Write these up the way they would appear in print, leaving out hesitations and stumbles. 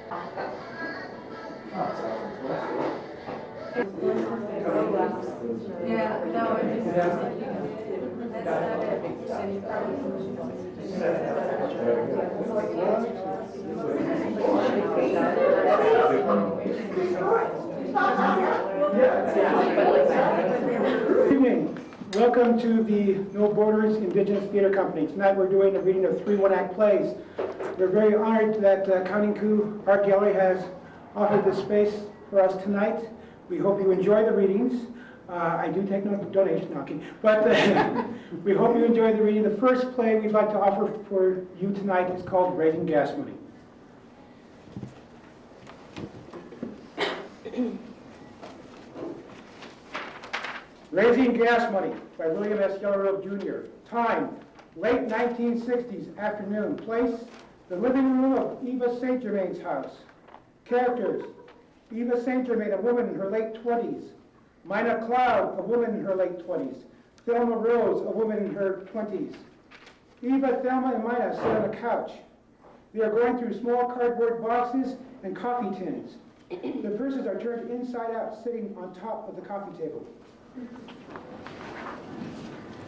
Yeah, no, Good evening. Welcome to the No Borders Indigenous Theater Company. Tonight we're doing a reading of 3 one-act plays. We're very honored that Counting Coup Art Gallery has offered this space for us tonight. We hope you enjoy the readings. I do take no donation, okay. But we hope you enjoy the reading. The first play we'd like to offer for you tonight is called Raising Gas Money. Raising Gas Money by William S. Yellowrobe, Jr. Time, late 1960s afternoon. Place, the living room of Eva St. Germain's house. Characters, Eva St. Germain, a woman in her late 20s. Mina Cloud, a woman in her late 20s. Thelma Rose, a woman in her 20s. Eva, Thelma, and Mina sit on a couch. They are going through small cardboard boxes and coffee tins. The purses are turned inside out, sitting on top of the coffee table.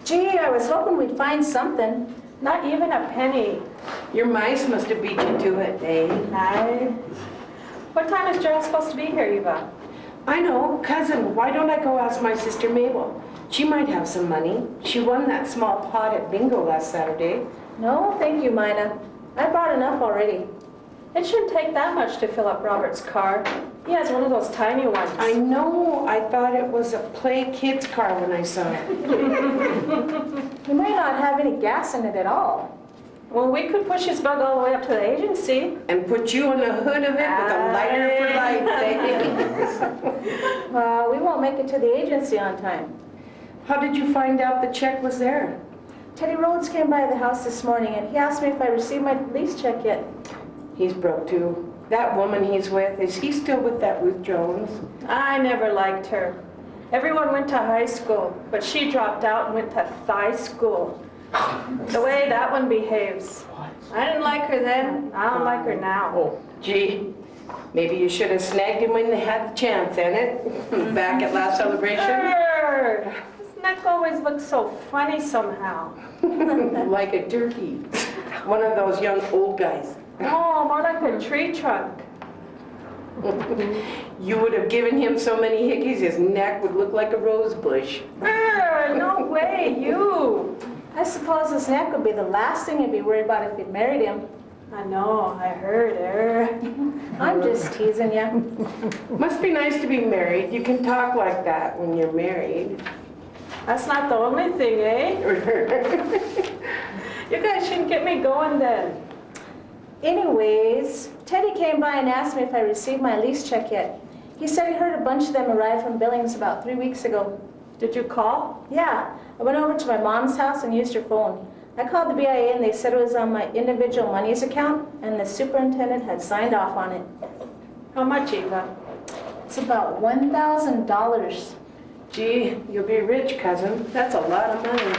Gee, I was hoping we'd find something. Not even a penny. Your mice must have beat you to it, eh? What time is Gerald supposed to be here, Eva? I know. Cousin, why don't I go ask my sister Mabel? She might have some money. She won that small pot at bingo last Saturday. No, thank you, Mina. I bought enough already. It shouldn't take that much to fill up Robert's car. He has one of those tiny ones. I know. I thought it was a play kids car when I saw it. He might not have any gas in it at all. Well, we could push his bug all the way up to the agency. And put you on the hood of it with a lighter for life. Well, we won't make it to the agency on time. How did you find out the check was there? Teddy Rhodes came by the house this morning and he asked me if I received my lease check yet. He's broke too. That woman he's with, is he still with that Ruth Jones? I never liked her. Everyone went to high school, but she dropped out and went to thigh school. The way that one behaves. I didn't like her then. I don't like her now. Oh, gee. Maybe you should have snagged him when they had the chance, ain't Back at last celebration? Sure. His neck always looks so funny somehow. Like a turkey. One of those young old guys. Oh, more like a tree trunk. You would have given him so many hickeys, his neck would look like a rose bush. No way, you. I suppose his neck would be the last thing he'd be worried about if he'd married him. I know, I heard her. I'm just teasing you. Must be nice to be married. You can talk like that when you're married. That's not the only thing, eh? You guys shouldn't get me going then. Anyways, Teddy came by and asked me if I received my lease check yet. He said he heard a bunch of them arrive from Billings about 3 weeks ago. Did you call? Yeah, I went over to my mom's house and used her phone. I called the BIA and they said it was on my individual monies account and the superintendent had signed off on it. How much, Eva? It's about $1,000. Gee, you'll be rich, cousin. That's a lot of money.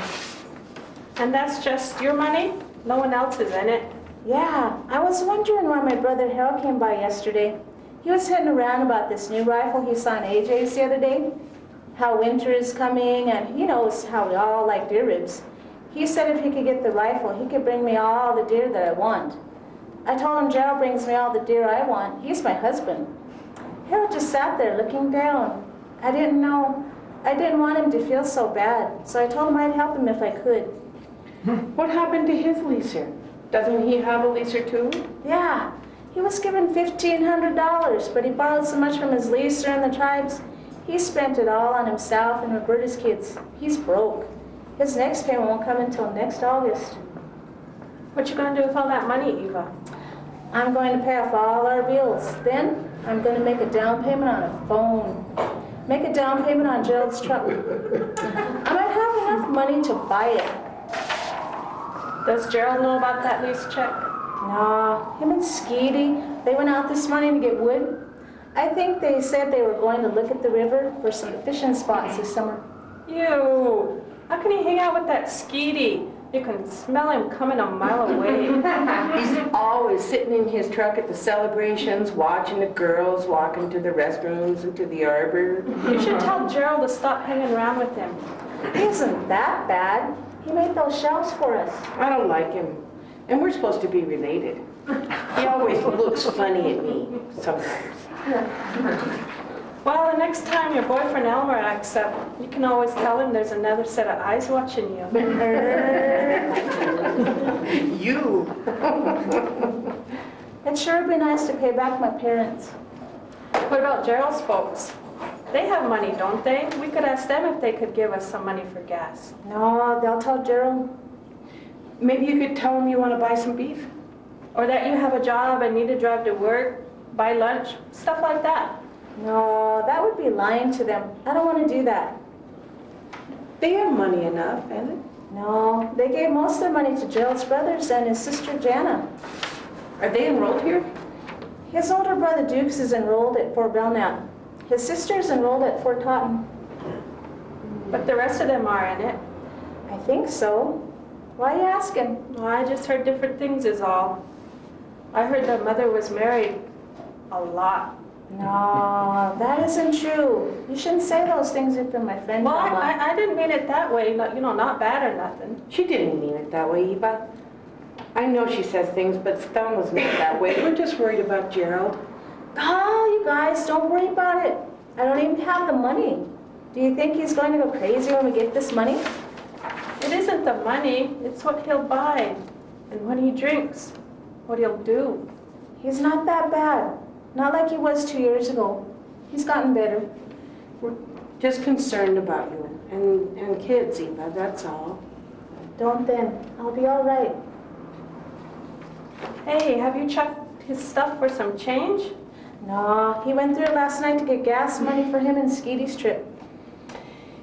And that's just your money? No one else is in it? Yeah, I was wondering why my brother Harold came by yesterday. He was hitting around about this new rifle he saw in AJ's the other day. How winter is coming, and he knows how we all like deer ribs. He said if he could get the rifle, he could bring me all the deer that I want. I told him Gerald brings me all the deer I want. He's my husband. Harold just sat there looking down. I didn't want him to feel so bad, so I told him I'd help him if I could. What happened to his leaser? Doesn't he have a leaser too? Yeah, he was given $1,500, but he borrowed so much from his leaser and the tribes, he spent it all on himself and Roberta's kids. He's broke. His next payment won't come until next August. What you gonna do with all that money, Eva? I'm going to pay off all our bills. Then I'm going to make a down payment on a phone. Make a down payment on Gerald's truck. I might have enough money to buy it. Does Gerald know about that lease check? No, him and Skeety, they went out this morning to get wood. I think they said they were going to look at the river for some fishing spots this summer. You, how can he hang out with that Skeety? You can smell him coming a mile away. He's always sitting in his truck at the celebrations, watching the girls walk into the restrooms and to the arbor. You should tell Gerald to stop hanging around with him. He isn't that bad. He made those shelves for us. I don't like him. And we're supposed to be related. He always looks funny at me sometimes. Well, the next time your boyfriend Elmer acts up, you can always tell him there's another set of eyes watching you. You. It sure would be nice to pay back my parents. What about Gerald's folks? They have money, don't they? We could ask them if they could give us some money for gas. No, they'll tell Gerald. Maybe you could tell him you want to buy some beef. Or that you have a job and need to drive to work, buy lunch, stuff like that. No, that would be lying to them. I don't want to do that. They have money enough, ain't it? No, they gave most of their money to Gerald's brothers and his sister Jana. Are they enrolled here? His older brother Dukes is enrolled at Fort Belknap. His sister's enrolled at Fort Totten. But the rest of them are in it. I think so. Why are you asking? Well, I just heard different things is all. I heard their mother was married a lot. No, that isn't true. You shouldn't say those things if you're my friend. Well, Mama. I didn't mean it that way, not bad or nothing. She didn't mean it that way, Eva. I know she says things, but Stone was not that way. We're just worried about Gerald. Oh, you guys, don't worry about it. I don't even have the money. Do you think he's going to go crazy when we get this money? It isn't the money, it's what he'll buy. And when he drinks, what he'll do. He's not that bad. Not like he was 2 years ago. He's gotten better. We're just concerned about you and kids, Eva, that's all. Don't then. I'll be all right. Hey, have you checked his stuff for some change? No, he went through it last night to get gas money for him and Skeety's trip.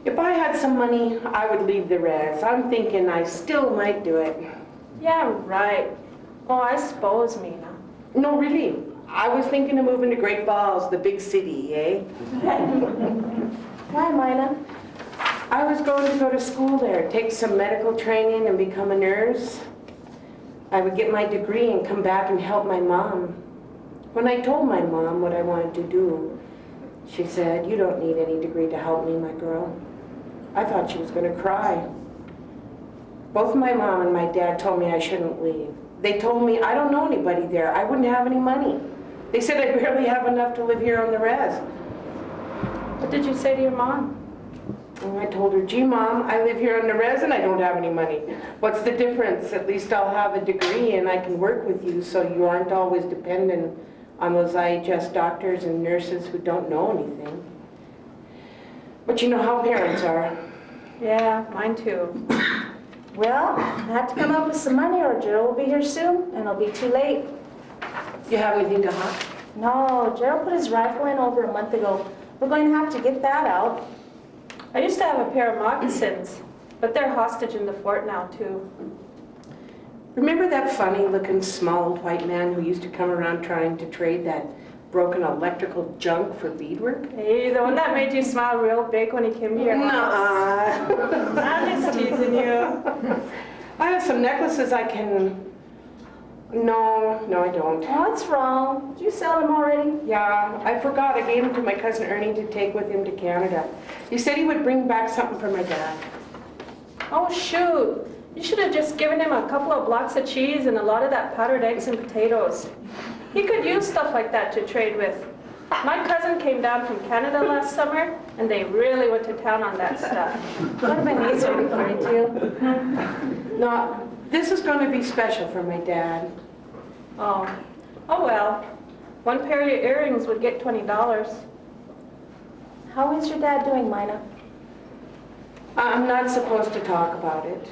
If I had some money, I would leave the res. I'm thinking I still might do it. Yeah, right. Oh, I suppose, Mina. No, really. I was thinking of moving to Great Falls, the big city, eh? Why, Mina? I was going to go to school there, take some medical training and become a nurse. I would get my degree and come back and help my mom. When I told my mom what I wanted to do, she said, "You don't need any degree to help me, my girl." I thought she was going to cry. Both my mom and my dad told me I shouldn't leave. They told me I don't know anybody there. I wouldn't have any money. They said I barely have enough to live here on the res. What did you say to your mom? And I told her, "Gee, Mom, I live here on the res and I don't have any money. What's the difference? At least I'll have a degree and I can work with you so you aren't always dependent on those IHS doctors and nurses who don't know anything." But you know how parents are. Yeah, mine too. Well, I have to come up with some money or Gerald will be here soon and it'll be too late. You have anything to hide? No, Gerald put his rifle in over a month ago. We're going to have to get that out. I used to have a pair of moccasins, but they're hostage in the fort now too. Remember that funny-looking small old white man who used to come around trying to trade that broken electrical junk for beadwork? Hey, the one that made you smile real big when he came to your house. Nuh-uh. I'm just teasing you. I have some necklaces I can... No, I don't. What's wrong? Did you sell them already? Yeah, I forgot. I gave them to my cousin Ernie to take with him to Canada. He said he would bring back something for my dad. Oh, shoot. You should have just given him a couple of blocks of cheese and a lot of that powdered eggs and potatoes. He could use stuff like that to trade with. My cousin came down from Canada last summer, and they really went to town on that stuff. Would have been easier to carry too. No, this is going to be special for my dad. Oh well. One pair of earrings would get $20. How is your dad doing, Mina? I'm not supposed to talk about it,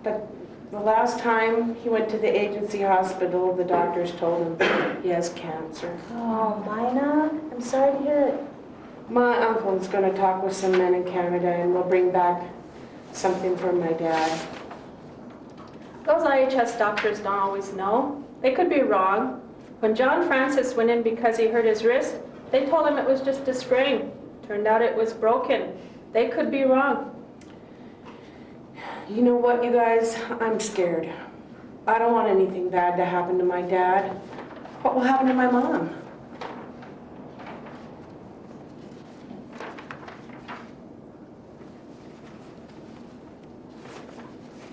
but the last time he went to the agency hospital, the doctors told him he has cancer. Oh, Mina, I'm sorry to hear it. My uncle's going to talk with some men in Canada and we'll bring back something for my dad. Those IHS doctors don't always know. They could be wrong. When John Francis went in because he hurt his wrist, they told him it was just a sprain. Turned out it was broken. They could be wrong. You know what, you guys? I'm scared. I don't want anything bad to happen to my dad. What will happen to my mom?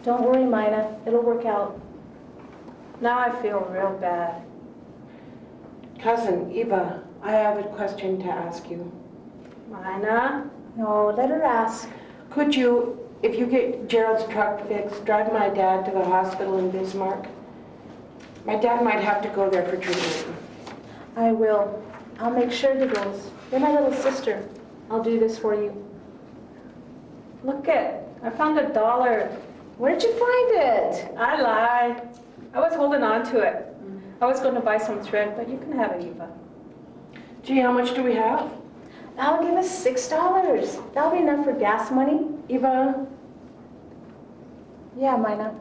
Don't worry, Mina. It'll work out. Now I feel real bad. Cousin, Eva, I have a question to ask you. Mina? No, let her ask. Could you, if you get Gerald's truck fixed, drive my dad to the hospital in Bismarck? My dad might have to go there for treatment. I will. I'll make sure he goes. You're my little sister. I'll do this for you. Look it. I found $1. Where'd you find it? I lied. I was holding on to it. I was going to buy some thread, but you can have it, Eva. Gee, how much do we have? That'll give us $6. That'll be enough for gas money. Eva, Yeah, Mina.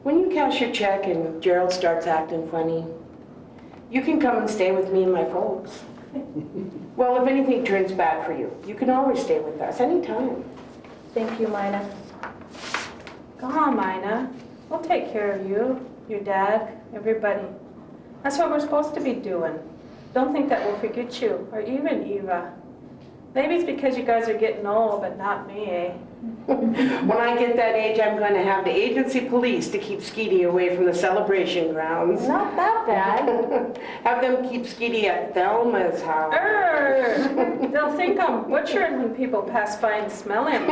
when you cash your check and Gerald starts acting funny, you can come and stay with me and my folks. Well, if anything turns bad for you, you can always stay with us anytime. Thank you, Mina. Come on, Mina. We'll take care of you, your dad, everybody. That's what we're supposed to be doing. Don't think that we'll forget you, or even Eva. Maybe it's because you guys are getting old, but not me, eh? When I get that age, I'm going to have the agency police to keep Skeety away from the celebration grounds. Not that bad. Have them keep Skeety at Thelma's house. They'll think I'm butchering when people pass by and smell him.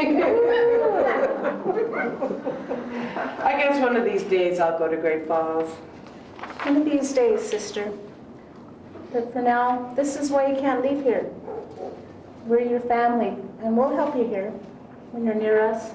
I guess one of these days I'll go to Great Falls. One of these days, sister. But for now, this is why you can't leave here. We're your family, and we'll help you here when you're near us.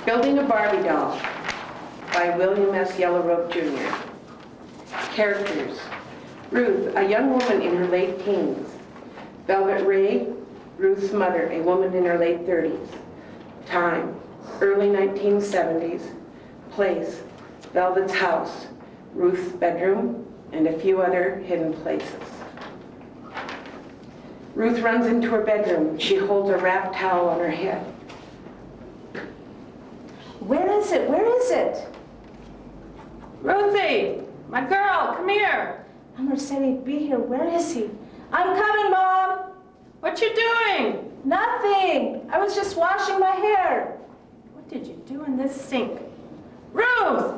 Building a Barbie doll by William S. Yellowrobe Jr. Characters: Ruth, a young woman in her late teens. Velvet Ray, Ruth's mother, a woman in her late 30s. Time: early 1970s. Place: Velvet's house, Ruth's bedroom, and a few other hidden places. Ruth runs into her bedroom. She holds a wrapped towel on her head. Where is it? Where is it? Ruthie, my girl, come here. Elmer said he'd be here. Where is he? I'm coming, Mom. What you doing? Nothing. I was just washing my hair. What did you do in this sink? Ruth!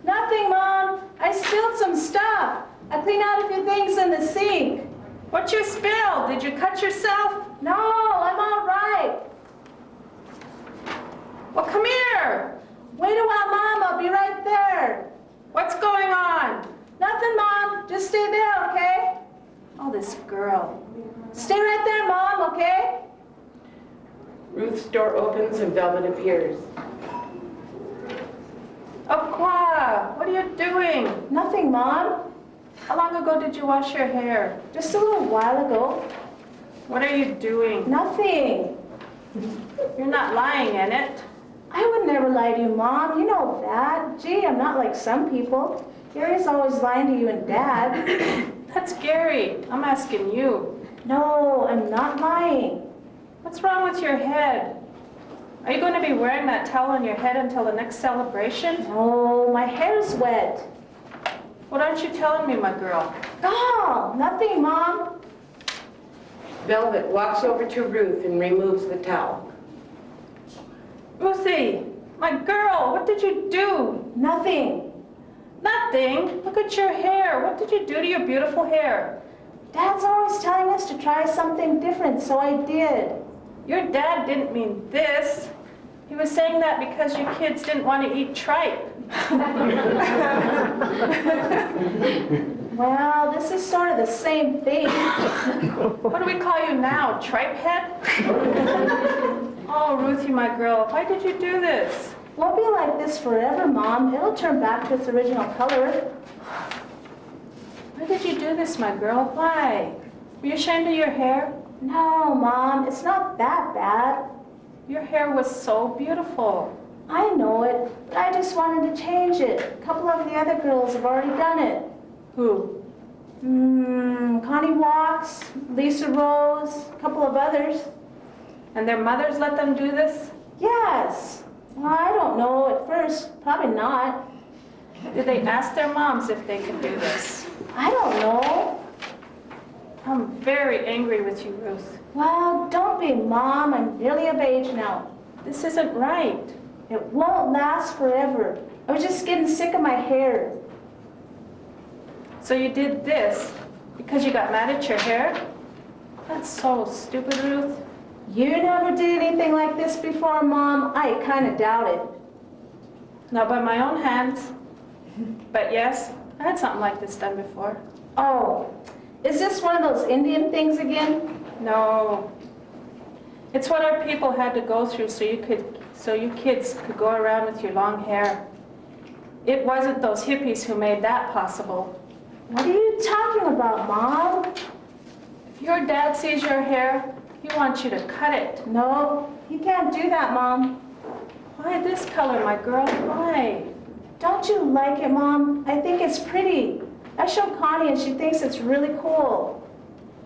Nothing, Mom. I spilled some stuff. I cleaned out a few things in the sink. What you spilled? Did you cut yourself? No, I'm all right. Well, come here. Wait a while, Mom. I'll be right there. What's going on? Nothing, Mom. Just stay there, okay? Oh, this girl. Stay right there, Mom, okay? Ruth's door opens and Velvet appears. Oh, quoi? What are you doing? Nothing, Mom. How long ago did you wash your hair? Just a little while ago. What are you doing? Nothing. You're not lying in it. I would never lie to you, Mom. You know that. Gee, I'm not like some people. Gary's always lying to you and Dad. That's Gary. I'm asking you. No, I'm not lying. What's wrong with your head? Are you going to be wearing that towel on your head until the next celebration? No, my hair's wet. What aren't you telling me, my girl? Oh, nothing, Mom. Velvet walks over to Ruth and removes the towel. Ruthie, my girl, what did you do? Nothing. Nothing. Look at your hair. What did you do to your beautiful hair? Dad's always telling us to try something different, so I did. Your dad didn't mean this. He was saying that because your kids didn't want to eat tripe. Well, this is sort of the same thing. What do we call you now, tripe head? Oh, Ruthie, my girl, why did you do this? Won't be like this forever, Mom. It'll turn back to its original color. Why did you do this, my girl? Why? Were you ashamed of your hair? No, Mom, it's not that bad. Your hair was so beautiful. I know it, but I just wanted to change it. A couple of the other girls have already done it. Who? Connie Walks, Lisa Rose, a couple of others. And their mothers let them do this? Yes. Well, I don't know at first. Probably not. Did they ask their moms if they could do this? I don't know. I'm very angry with you, Ruth. Well, don't be, Mom. I'm nearly of age now. This isn't right. It won't last forever. I was just getting sick of my hair. So you did this because you got mad at your hair? That's so stupid, Ruth. You never did anything like this before, Mom. I kind of doubt it. Not by my own hands. But yes, I had something like this done before. Oh, is this one of those Indian things again? No. It's what our people had to go through so you kids could go around with your long hair. It wasn't those hippies who made that possible. What are you talking about, Mom? If your dad sees your hair, he wants you to cut it. No, he can't do that, Mom. Why this color, my girl? Why? Don't you like it, Mom? I think it's pretty. I showed Connie and she thinks it's really cool.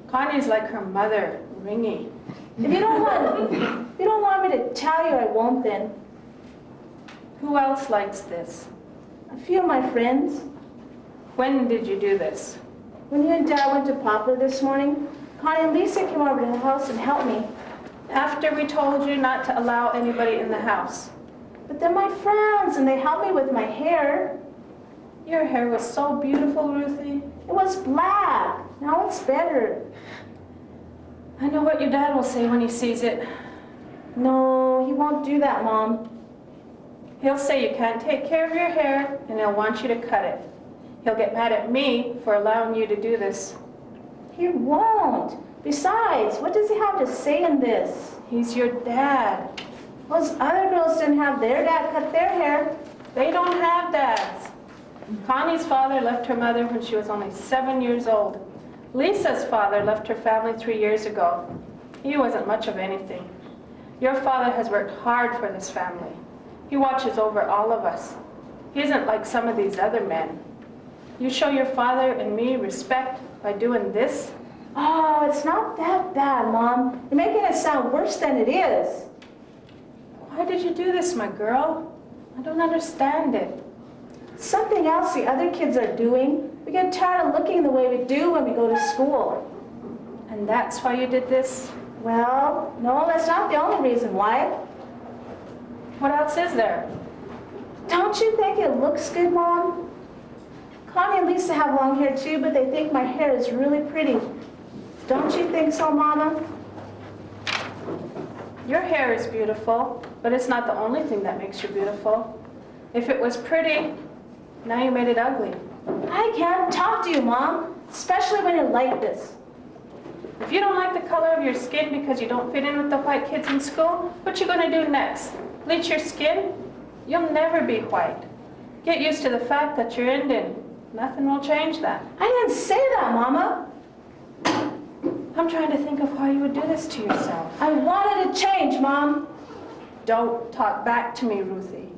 Connie's like her mother, ringy. If you don't want me to tell you, I won't then. Who else likes this? A few of my friends. When did you do this? When you and Dad went to Poplar this morning, Connie and Lisa came over to the house and helped me. After we told you not to allow anybody in the house. But they're my friends and they helped me with my hair. Your hair was so beautiful, Ruthie. It was black. Now it's better. I know what your dad will say when he sees it. No, he won't do that, Mom. He'll say you can't take care of your hair and he'll want you to cut it. He'll get mad at me for allowing you to do this. He won't. Besides, what does he have to say in this? He's your dad. Those other girls didn't have their dad cut their hair. They don't have dads. Connie's father left her mother when she was only 7 years old. Lisa's father left her family 3 years ago. He wasn't much of anything. Your father has worked hard for this family. He watches over all of us. He isn't like some of these other men. You show your father and me respect by doing this? Oh, it's not that bad, Mom. You're making it sound worse than it is. Why did you do this, my girl? I don't understand it. Something else the other kids are doing. We get tired of looking the way we do when we go to school. And that's why you did this? Well, no, that's not the only reason why. What else is there? Don't you think it looks good, Mom? Connie and Lisa have long hair too, but they think my hair is really pretty. Don't you think so, Mama? Your hair is beautiful, but it's not the only thing that makes you beautiful. If it was pretty, now you made it ugly. I can't talk to you, Mom, especially when you're like this. If you don't like the color of your skin because you don't fit in with the white kids in school, what you gonna do next? Bleach your skin? You'll never be white. Get used to the fact that you're Indian. Nothing will change that. I didn't say that, Mama. I'm trying to think of why you would do this to yourself. I wanted to change, Mom. Don't talk back to me, Ruthie.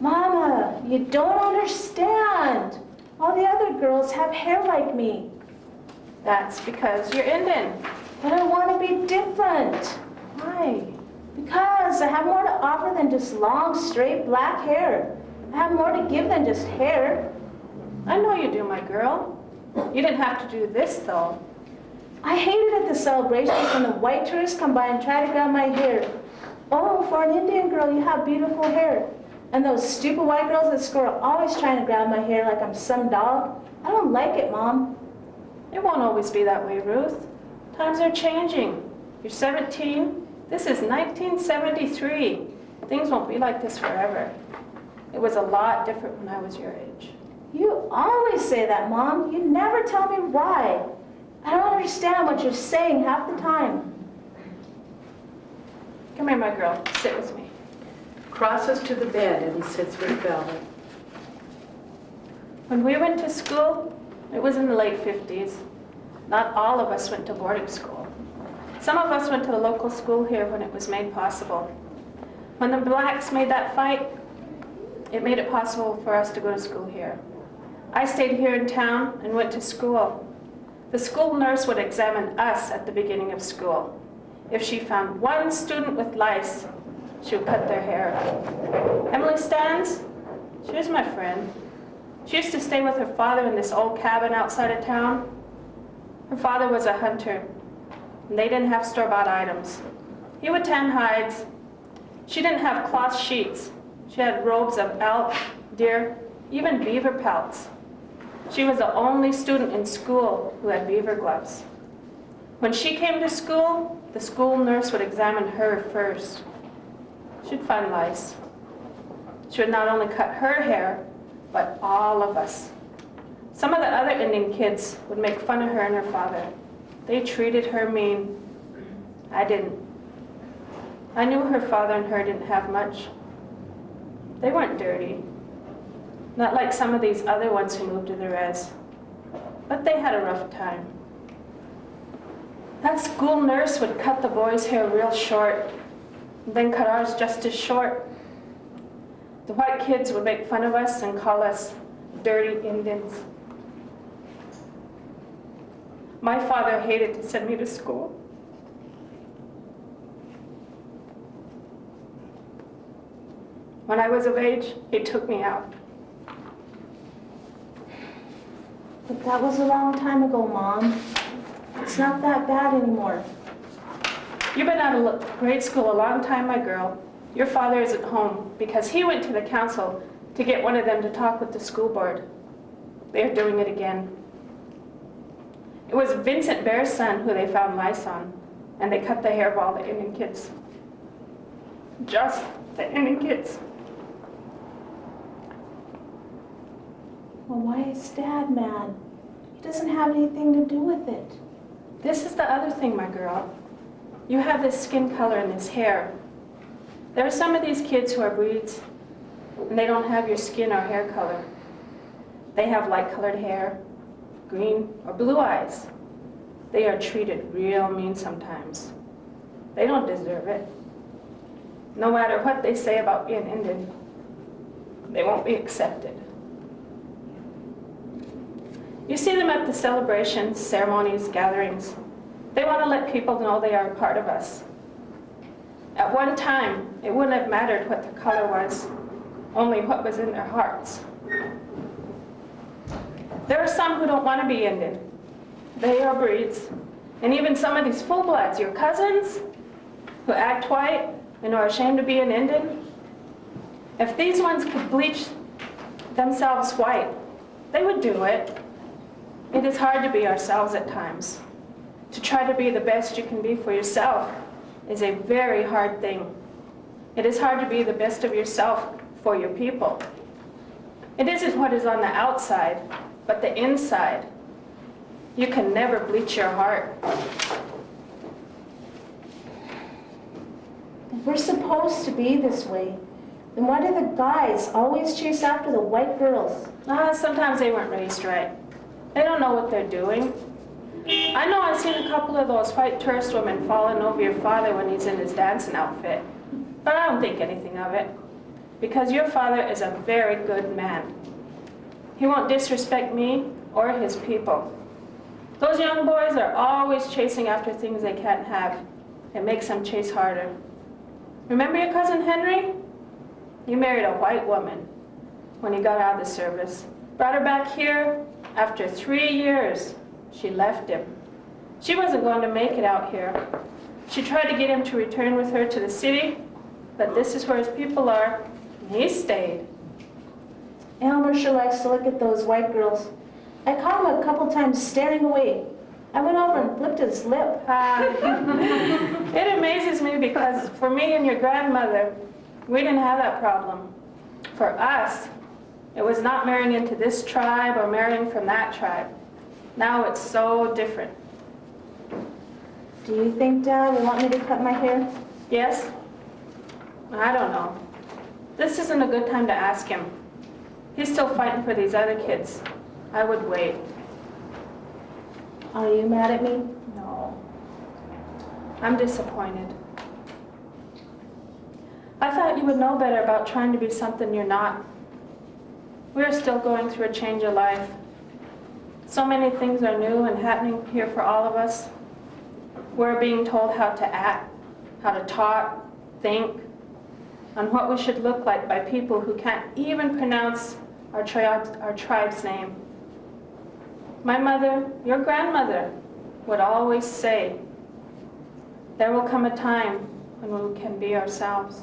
Mama, you don't understand. All the other girls have hair like me. That's because you're Indian. But I want to be different. Why? Because I have more to offer than just long, straight black hair. I have more to give than just hair. I know you do, my girl. You didn't have to do this, though. I hated at the celebrations when the white tourists come by and try to grab my hair. Oh, for an Indian girl, you have beautiful hair. And those stupid white girls at school are always trying to grab my hair like I'm some dog. I don't like it, Mom. It won't always be that way, Ruth. Times are changing. You're 17. This is 1973. Things won't be like this forever. It was a lot different when I was your age. You always say that, Mom. You never tell me why. I don't understand what you're saying half the time. Come here, my girl. Sit with me. Crosses to the bed and sits with Velvet. When we went to school, it was in the late 50s. Not all of us went to boarding school. Some of us went to the local school here when it was made possible. When the blacks made that fight, it made it possible for us to go to school here. I stayed here in town and went to school. The school nurse would examine us at the beginning of school. If she found one student with lice, she would cut their hair. Emily Stans, she was my friend. She used to stay with her father in this old cabin outside of town. Her father was a hunter, and they didn't have store-bought items. He would tan hides. She didn't have cloth sheets. She had robes of elk, deer, even beaver pelts. She was the only student in school who had beaver gloves. When she came to school, the school nurse would examine her first. She'd find lice. She would not only cut her hair, but all of us. Some of the other Indian kids would make fun of her and her father. They treated her mean. I didn't. I knew her father and her didn't have much. They weren't dirty. Not like some of these other ones who moved to the res. But they had a rough time. That school nurse would cut the boys' hair real short, and then cut ours just as short. The white kids would make fun of us and call us dirty Indians. My father hated to send me to school. When I was of age, he took me out. But that was a long time ago, Mom. It's not that bad anymore. You've been out of grade school a long time, my girl. Your father isn't home because he went to the council to get one of them to talk with the school board. They're doing it again. It was Vincent Bear's son who they found lice on, and they cut the hair of all the Indian kids. Just the Indian kids. Well, why is Dad mad? He doesn't have anything to do with it. This is the other thing, my girl. You have this skin color and this hair. There are some of these kids who are breeds, and they don't have your skin or hair color. They have light-colored hair, green or blue eyes. They are treated real mean sometimes. They don't deserve it. No matter what they say about being Indian, they won't be accepted. You see them at the celebrations, ceremonies, gatherings. They want to let people know they are a part of us. At one time, it wouldn't have mattered what their color was, only what was in their hearts. There are some who don't want to be Indian. They are breeds. And even some of these full-bloods, your cousins, who act white and are ashamed to be an Indian. If these ones could bleach themselves white, they would do it. It is hard to be ourselves at times. To try to be the best you can be for yourself is a very hard thing. It is hard to be the best of yourself for your people. It isn't what is on the outside, but the inside. You can never bleach your heart. If we're supposed to be this way, then why do the guys always chase after the white girls? Sometimes they weren't raised right. They don't know what they're doing. I know I've seen a couple of those white tourist women falling over your father when he's in his dancing outfit. But I don't think anything of it, because your father is a very good man. He won't disrespect me or his people. Those young boys are always chasing after things they can't have. It makes them chase harder. Remember your cousin Henry? He married a white woman when he got out of the service. Brought her back here. After 3 years, she left him. She wasn't going to make it out here. She tried to get him to return with her to the city, but this is where his people are, and he stayed. Elmer sure likes to look at those white girls. I caught him a couple times staring away. I went over and flipped his lip. It amazes me because for me and your grandmother, we didn't have that problem. For us, it was not marrying into this tribe or marrying from that tribe. Now it's so different. Do you think Dad will want me to cut my hair? Yes? I don't know. This isn't a good time to ask him. He's still fighting for these other kids. I would wait. Are you mad at me? No. I'm disappointed. I thought you would know better about trying to be something you're not. We're still going through a change of life. So many things are new and happening here for all of us. We're being told how to act, how to talk, think, and what we should look like by people who can't even pronounce our tribe's name. My mother, your grandmother, would always say, there will come a time when we can be ourselves.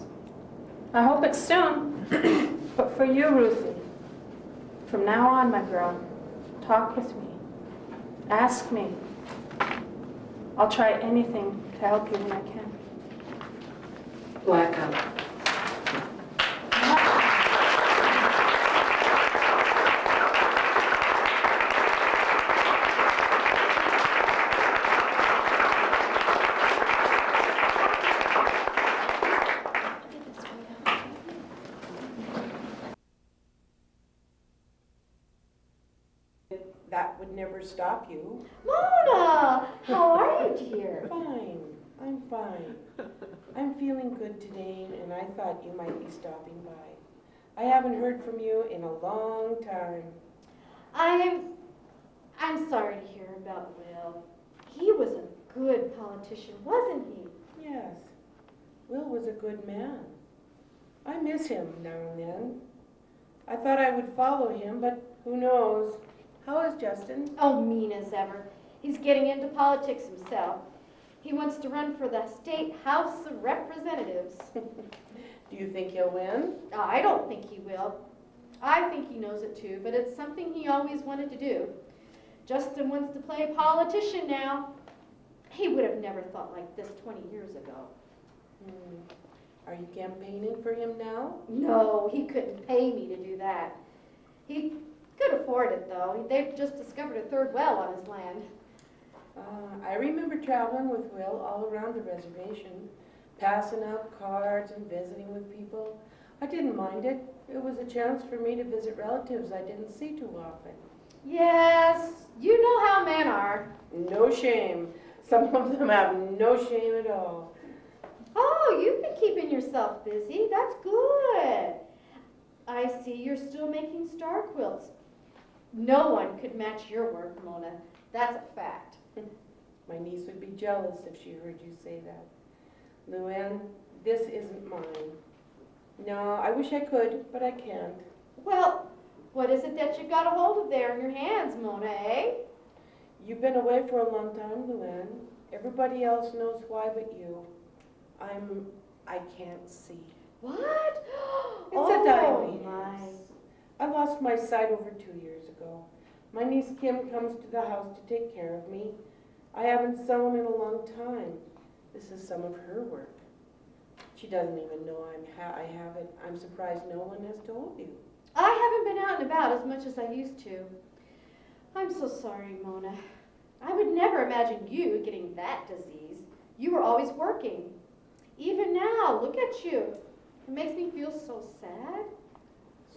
I hope it's soon, but for you, Ruthie, from now on, my girl, talk with me, ask me. I'll try anything to help you when I can. Welcome. That would never stop you. Mona, how are you, dear? Fine. I'm fine. I'm feeling good today, and I thought you might be stopping by. I haven't heard from you in a long time. I'm sorry to hear about Will. He was a good politician, wasn't he? Yes, Will was a good man. I miss him now and then. I thought I would follow him, but who knows? How is Justin? Oh, mean as ever. He's getting into politics himself. He wants to run for the State House of Representatives. Do you think he'll win? I don't think he will. I think he knows it too, but it's something he always wanted to do. Justin wants to play politician now. He would have never thought like this 20 years ago. Are you campaigning for him now? No, he couldn't pay me to do that. He could afford it, though. They've just discovered a third well on his land. I remember traveling with Will all around the reservation, passing out cards and visiting with people. I didn't mind it. It was a chance for me to visit relatives I didn't see too often. Yes, you know how men are. No shame. Some of them have no shame at all. Oh, you've been keeping yourself busy. That's good. I see you're still making star quilts. No one could match your work, Mona. That's a fact. My niece would be jealous if she heard you say that. Luann, this isn't mine. No, I wish I could, but I can't. Well, what is it that you've got a hold of there in your hands, Mona, eh? You've been away for a long time, Luann. Everybody else knows why but you. I can't see. What? It's a diary. My. I lost my sight over 2 years ago. My niece Kim comes to the house to take care of me. I haven't sewn in a long time. This is some of her work. She doesn't even know I have it. I'm surprised no one has told you. I haven't been out and about as much as I used to. I'm so sorry, Mona. I would never imagine you getting that disease. You were always working. Even now, look at you. It makes me feel so sad.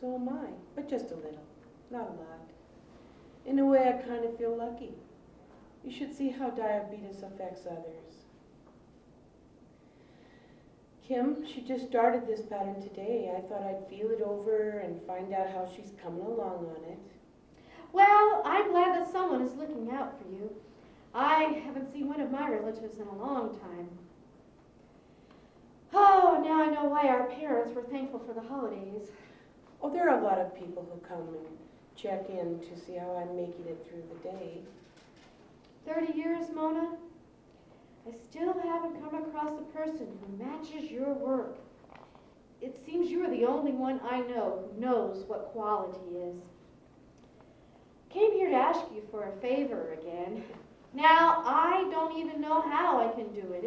So am I, but just a little, not a lot. In a way, I kind of feel lucky. You should see how diabetes affects others. Kim, she just started this pattern today. I thought I'd feel it over and find out how she's coming along on it. Well, I'm glad that someone is looking out for you. I haven't seen one of my relatives in a long time. Oh, now I know why our parents were thankful for the holidays. Oh, there are a lot of people who come and check in to see how I'm making it through the day. 30 years, Mona? I still haven't come across a person who matches your work. It seems you're the only one I know who knows what quality is. Came here to ask you for a favor again. Now, I don't even know how I can do it.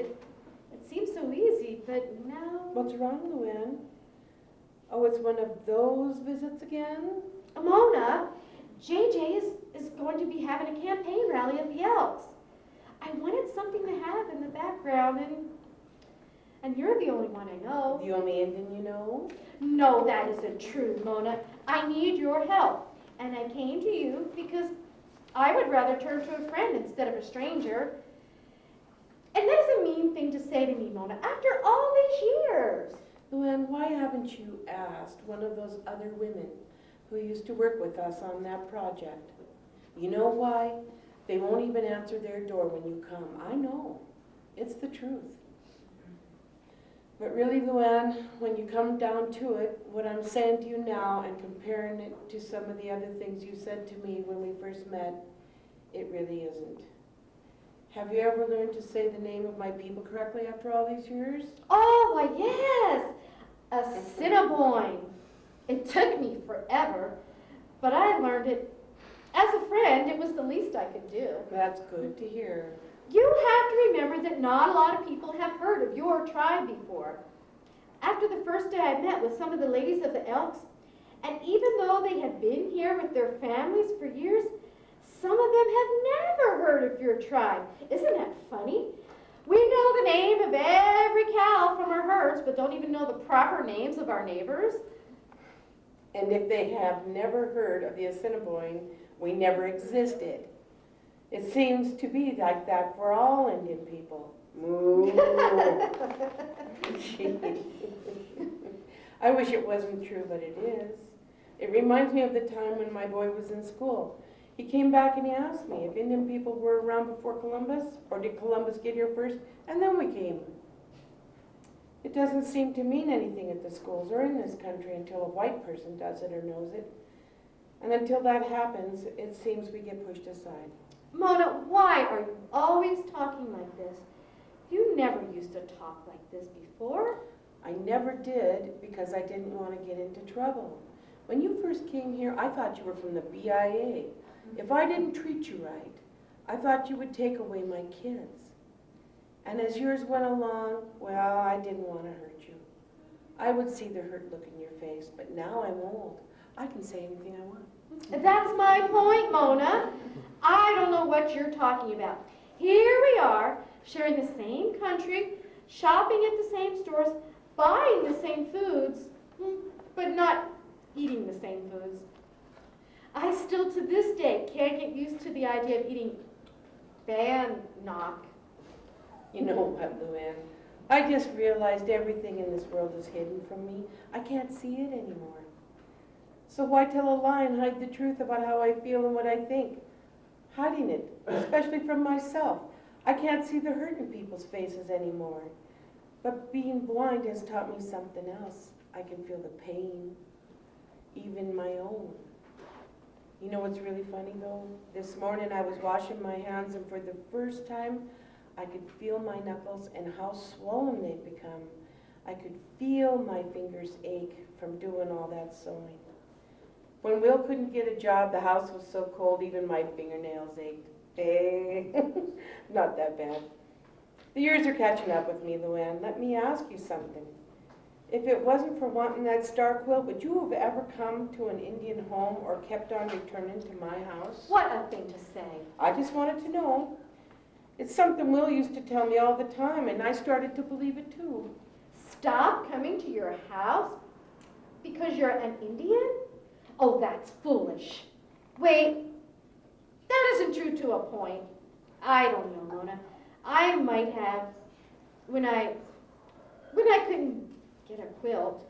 It seems so easy, but now... What's wrong, Luann? Oh, it's one of those visits again? Mona, JJ is going to be having a campaign rally at the Elks. I wanted something to have in the background, and you're the only one I know. The only Indian you know? No, that isn't true, Mona. I need your help, and I came to you because I would rather turn to a friend instead of a stranger. And that is a mean thing to say to me, Mona, after all these years. Luann, why haven't you asked one of those other women who used to work with us on that project? You know why? They won't even answer their door when you come. I know. It's the truth. But really, Luann, when you come down to it, what I'm saying to you now and comparing it to some of the other things you said to me when we first met, it really isn't. Have you ever learned to say the name of my people correctly after all these years? Oh, why, yes! Assiniboine. It took me forever, but I learned it. As a friend, it was the least I could do. That's good to hear. You have to remember that not a lot of people have heard of your tribe before. After the first day I met with some of the ladies of the Elks, and even though they had been here with their families for years, some of them have never heard of your tribe. Isn't that funny? We know the name of every cow from our herds, but don't even know the proper names of our neighbors. And if they have never heard of the Assiniboine, we never existed. It seems to be like that for all Indian people. Moo. I wish it wasn't true, but it is. It reminds me of the time when my boy was in school. He came back and he asked me if Indian people were around before Columbus, or did Columbus get here first, and then we came. It doesn't seem to mean anything at the schools or in this country until a white person does it or knows it. And until that happens, it seems we get pushed aside. Mona, why are you always talking like this? You never used to talk like this before. I never did because I didn't want to get into trouble. When you first came here, I thought you were from the BIA. If I didn't treat you right, I thought you would take away my kids. And as years went along, well, I didn't want to hurt you. I would see the hurt look in your face, but now I'm old. I can say anything I want. That's my point, Mona. I don't know what you're talking about. Here we are, sharing the same country, shopping at the same stores, buying the same foods, but not eating the same foods. I still, to this day, can't get used to the idea of eating bannock. You know what, Luann? I just realized everything in this world is hidden from me. I can't see it anymore. So why tell a lie and hide the truth about how I feel and what I think? Hiding it, especially from myself. I can't see the hurt in people's faces anymore. But being blind has taught me something else. I can feel the pain, even my own. You know what's really funny though? This morning I was washing my hands and for the first time I could feel my knuckles and how swollen they'd become. I could feel my fingers ache from doing all that sewing. When Will couldn't get a job, the house was so cold even my fingernails ached. Hey, not that bad. The years are catching up with me, Luann. Let me ask you something. If it wasn't for wanting that star quilt, would you have ever come to an Indian home or kept on returning to my house? What a thing to say. I just wanted to know. It's something Will used to tell me all the time, and I started to believe it too. Stop coming to your house because you're an Indian? Oh, that's foolish. Wait, that isn't true to a point. I don't know, Mona. I might have, when I couldn't get a quilt,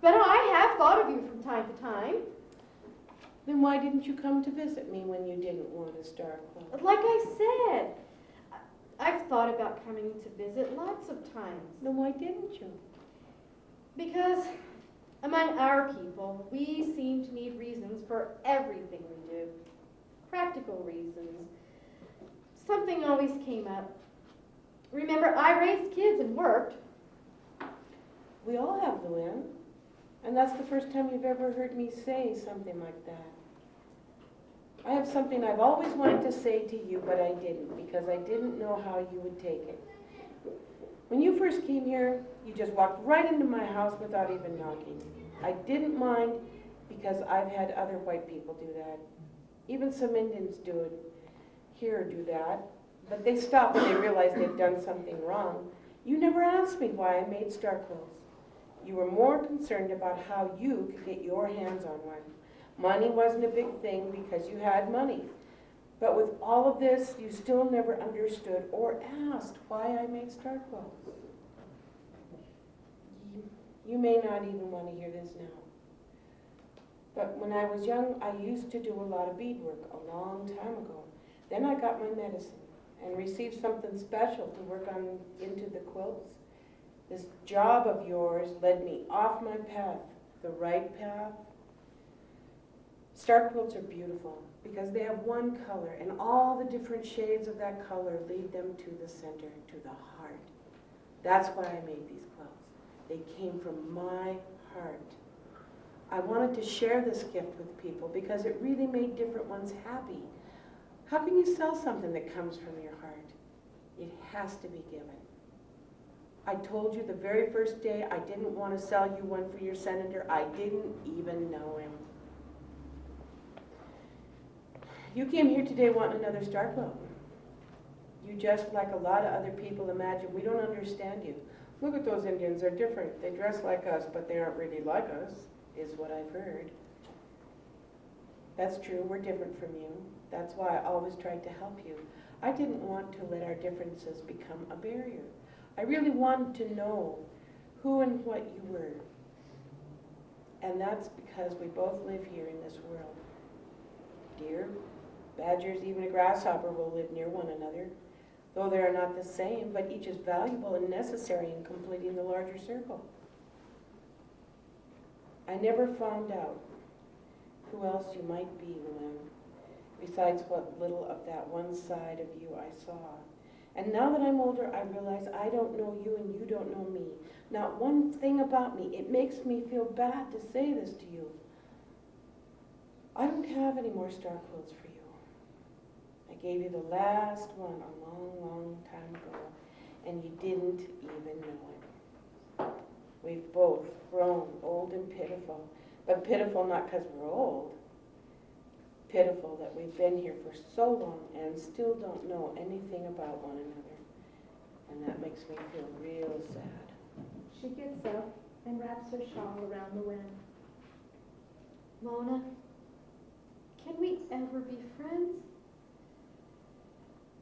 but I have thought of you from time to time. Then why didn't you come to visit me when you didn't want a star quilt? Like I said, I've thought about coming to visit lots of times. Then why didn't you? Because among our people, we seem to need reasons for everything we do. Practical reasons. Something always came up. Remember, I raised kids and worked. We all have, Luann. And that's the first time you've ever heard me say something like that. I have something I've always wanted to say to you, but I didn't, because I didn't know how you would take it. When you first came here, you just walked right into my house without even knocking. I didn't mind because I've had other white people do that. Even some Indians do that, but they stop when they realize they've done something wrong. You never asked me why I made star quilts. You were more concerned about how you could get your hands on one. Money wasn't a big thing because you had money. But with all of this, you still never understood or asked why I made star quilts. You may not even want to hear this now. But when I was young, I used to do a lot of beadwork a long time ago. Then I got my medicine and received something special to work on into the quilts. This job of yours led me off my path, the right path. Star quilts are beautiful because they have one color, and all the different shades of that color lead them to the center, to the heart. That's why I made these quilts. They came from my heart. I wanted to share this gift with people because it really made different ones happy. How can you sell something that comes from your heart? It has to be given. I told you the very first day I didn't want to sell you one for your senator. I didn't even know him. You came here today wanting another star quilt. You just, like a lot of other people, imagine we don't understand you. Look at those Indians, they're different. They dress like us, but they aren't really like us, is what I've heard. That's true, we're different from you. That's why I always tried to help you. I didn't want to let our differences become a barrier. I really wanted to know who and what you were. And that's because we both live here in this world. Deer, badgers, even a grasshopper will live near one another, though they are not the same, but each is valuable and necessary in completing the larger circle. I never found out who else you might be, Luann, besides what little of that one side of you I saw. And now that I'm older, I realize I don't know you and you don't know me. Not one thing about me. It makes me feel bad to say this to you. I don't have any more star quilts for you. I gave you the last one a long, long time ago, and you didn't even know it. We've both grown old and pitiful, but pitiful not because we're old. Pitiful that we've been here for so long and still don't know anything about one another. And that makes me feel real sad. She gets up and wraps her shawl around Luann. Mona, can we ever be friends?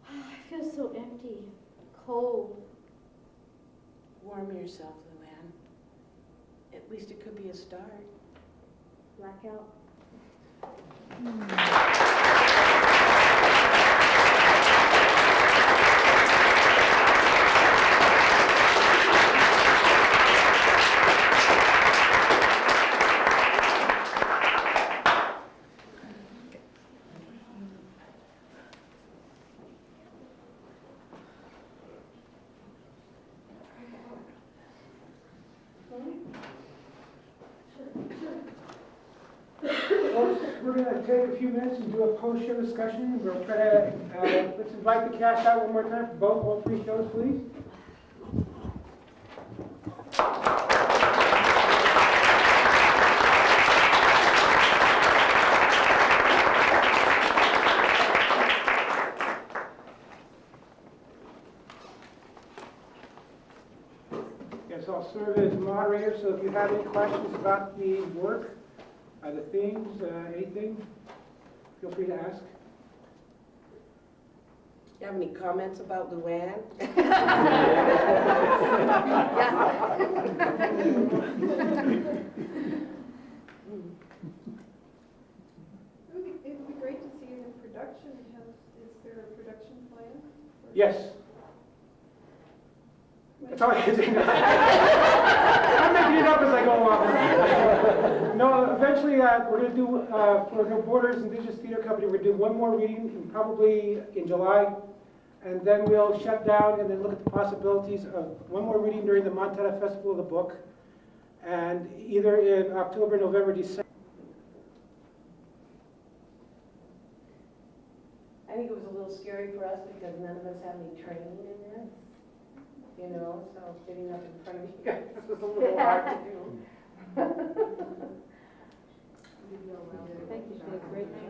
I feel so empty, cold. Warm yourself, Luann. At least it could be a start. Blackout. We're going to take a few minutes and do a post-show discussion. We'll try to, let's invite the cast out one more time for all three shows, please. Yes, I'll serve as moderator, so if you have any questions about the work, the themes, anything, feel free to ask. You have any comments about Luann? It would be great to see it in production. Is there a production plan? Yes. That's all I can say. I'm making it up as I go along. No, eventually we're going to do, for the Borders Indigenous Theater Company, we're going to do one more reading, probably in July, and then we'll shut down and then look at the possibilities of one more reading during the Montana Festival of the Book, and either in October, November, December. I think it was a little scary for us because none of us have any training in this. You know, so getting up in front of you guys was a little hard to do. Thank you, she did a great job.